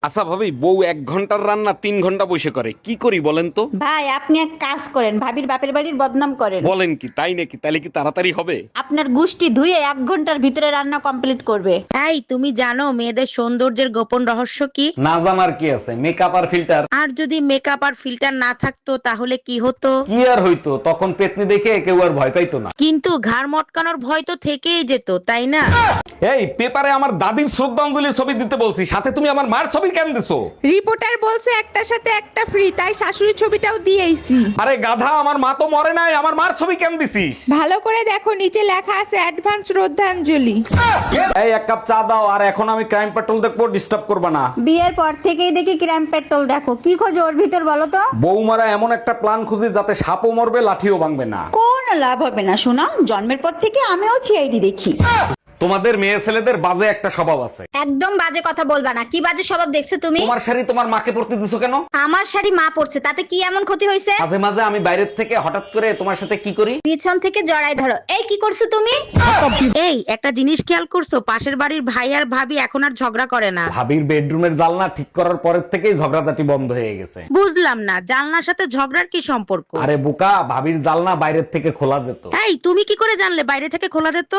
আচ্ছা ভাবি, বউ 1 ঘন্টার রান্না 3 ঘন্টা বসে করে, কি করি বলেন তো? ভাই আপনি এক কাজ করেন, ভাবির বাপের বাড়ির বদনাম করেন। বলেন কি, তাই নাকি? তাহলে কি তাড়াতাড়ি হবে? আপনার গুষ্টি ধুয়ে 1 ঘন্টার ভিতরে রান্না কমপ্লিট করবে। এই তুমি জানো মেয়েদের সৌন্দর্যের গোপন রহস্য কি? না জানার কি আছে, মেকআপ আর ফিল্টার। আর যদি মেকআপ আর ফিল্টার না থাকতো তাহলে কি হতো? কি আর হইতো, তখন পেতনি দেখে কেউ আর ভয় পাইতো না। কিন্তু ঘাড় মটকানোর ভয় তো থেকেই যেত, তাই না? এই পেপারে আমার দাদির শ্রদ্ধাঞ্জলির ছবি দিতে বলছি, সাথে তুমি আমার মার ছবি কেন দিছো? রিপোর্টার বলছে একটার সাথে একটা ফ্রি, তাই শাশুড়ির ছবিটাও দিয়েইছি। আরে গাধা, আমার মা তো মরে নাই, আমার মার ছবি কেন দিছিস? ভালো করে দেখো, নিচে লেখা আছে অ্যাডভান্স শ্রদ্ধাঞ্জলি। এই 1 কাপ চা দাও, আর এখন আমি ক্রাইম পেট্রোল দেখবো, ডিস্টার্ব করবা না। বিয়ের পর থেকেই দেখি ক্রাইম পেট্রোল দেখো, কি খোঁজো ওর ভিতর বলো তো? বৌমারা এমন একটা প্ল্যান খুঁজি যাতে সাপও মরবে লাঠিও ভাঙবে না। কোনো লাভ হবে না, শোনো, জন্মের পর থেকে আমিও সিআইডি দেখি। তোমাদের মেয়ে ছেলেদের বাজে একটা স্বভাব আছে। একদম বাজে কথা বলবা না। কি বাজে স্বভাব দেখছো তুমি? তোমার শাড়ি তোমার মাকে পরতে দিছো কেন? আমার শাড়ি মা পরছে, তাতে কি এমন ক্ষতি হয়েছে? মাঝে মাঝে আমি বাইরের থেকে হঠাৎ করে তোমার সাথে কি করি? পিছন থেকে জড়াই ধরো। এই কি করছো তুমি? এই একটা জিনিস খেয়াল করছো, পাশের বাড়ির ভাই আর ভাবি এখন আর ঝগড়া করে না। ভাবির বেডরুমের জানলা ঠিক করার পরের থেকেই ঝগড়াঝাটি বন্ধ হয়ে গেছে। বুঝলাম না, জানলার সাথে ঝগড়ার কি সম্পর্ক? আরে বোকা, ভাবির জানলা বাইরের থেকে খোলা যেত। এই তুমি কি করে জানলে বাইরে থেকে খোলা যেত?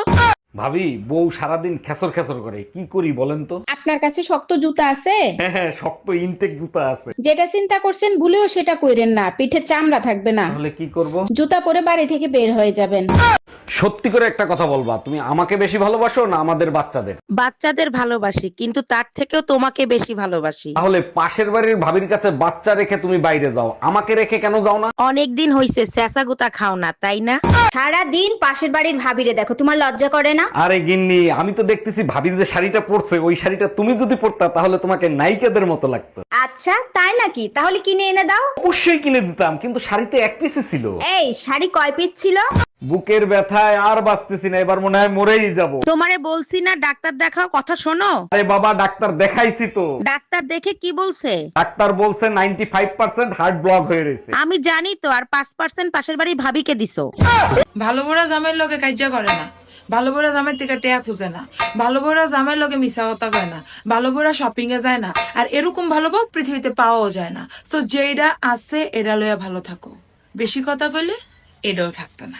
ভাবি, বউ সারাদিন খেসর খেসর করে, কি করি বলেন তো? আপনার কাছে শক্ত জুতা আছে? হ্যাঁ হ্যাঁ, শক্ত ইনটেক জুতা আছে। যেটা চিন্তা করছেন ভুলেও সেটা কইরেন না, পিঠে চামড়া থাকবে না। তাহলে কি করব? জুতা পরে বাড়ি থেকে বের হয়ে যাবেন। সত্যি করে একটা কথা বলবা, তুমি আমাকে বেশি ভালোবাসো না আমাদের বাচ্চাদের? বাচ্চাদের ভালোবাসি, কিন্তু তার থেকেও তোমাকে বেশি ভালোবাসি। তাহলে পাশের বাড়ির ভাবির কাছে বাচ্চা রেখে তুমি বাইরে যাও, আমাকে রেখে কেন যাও না? অনেক দিন হইছে চেঁচা গুতা খাও না, তাই না? সারা দিন পাশের বাড়ির ভাবিরে দেখো, তোমার লজ্জা করে না? আরে গিন্নি, আমি তো দেখতেছি ভাবি যে শাড়িটা পরছে, ওই শাড়িটা তুমি যদি পরতা তাহলে তোমাকে নায়িকাদের মতো লাগতো। আচ্ছা তাই নাকি? তাহলে কিনে এনে দাও। অবশ্যই কিনে দিতাম, কিন্তু শাড়ি তো এক পিসই ছিল। এই শাড়ি কয় পিস ছিল? বুকের ব্যথায় আর বাঁচতেছি না, এবার মনে হয় মরেই যাব। তোমারে বলছি না ডাক্তার দেখাও, কথা শোনো। আরে বাবা, ডাক্তার দেখাইছি তো। ডাক্তার দেখে কি বলছে? ডাক্তার বলছে 95% হার্ট ব্লক হয়ে রয়েছে। আমি জানি তো, আর 5% পাশের বাড়ি ভাবিকে দিছো। ভালো বড়া জামাইয়ের লগে কাজ্জা করে না, ভালো বড়া জামাই থেকে টেয়া খুঁজে না, ভালো বড়া জামাইয়ের লগে মিশা কথা কয় না, ভালো বড়া শপিং এ যায় না, আর এরকম ভালো বউ পৃথিবীতে পাওয়াও যায় না। তো যেটা আছে এটা লইয়া ভালো থাকো, বেশি কথা কইলে এটাও থাকতো না।